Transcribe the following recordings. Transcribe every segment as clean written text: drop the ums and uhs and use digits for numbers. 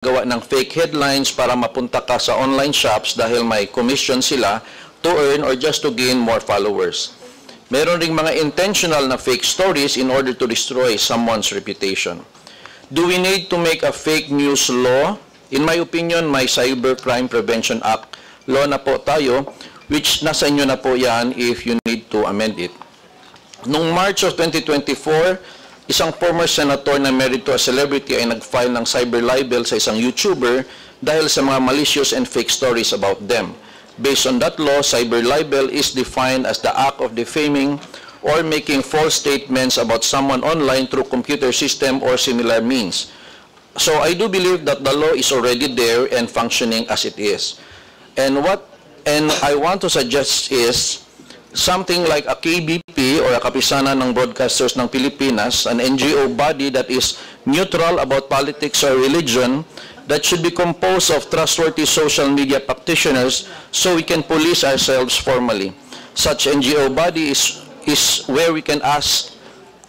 gawa ng fake headlines para mapunta ka sa online shops dahil may commission sila to earn or just to gain more followers. Meron ring mga intentional na fake stories in order to destroy someone's reputation. Do we need to make a fake news law? In my opinion, may Cybercrime Prevention Act law na po tayo, which nasa inyo na po yan if you need to amend it. Noong March of 2024, isang former senator na married to a celebrity ay nag-file ng cyber libel sa isang YouTuber dahil sa mga malicious and fake stories about them. Based on that law, cyber libel is defined as the act of defaming or making false statements about someone online through computer system or similar means. So I do believe that the law is already there and functioning as it is. And what I want to suggest is something like a KBP or a Kapisanan ng Broadcasters ng Pilipinas, an NGO body that is neutral about politics or religion, that should be composed of trustworthy social media practitioners so we can police ourselves formally. Such NGO body is where we can ask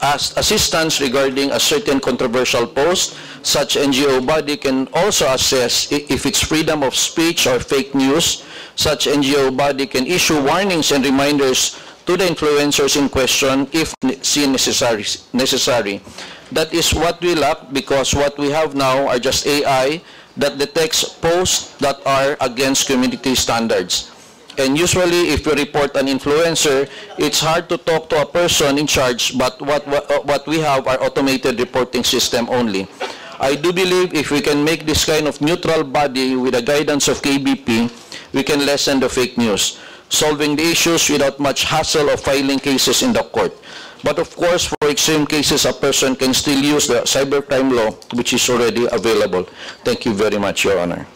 assistance regarding a certain controversial post. Such NGO body can also assess if it's freedom of speech or fake news. Such NGO body can issue warnings and reminders to the influencers in question if seen necessary. That is what we lack, because what we have now are just AI that detects posts that are against community standards. And usually, if you report an influencer, it's hard to talk to a person in charge, but what we have are automated reporting system only. I do believe if we can make this kind of neutral body with the guidance of KBP, we can lessen the fake news, solving the issues without much hassle of filing cases in the court. But of course, for extreme cases, a person can still use the cybercrime law, which is already available. Thank you very much, Your Honor.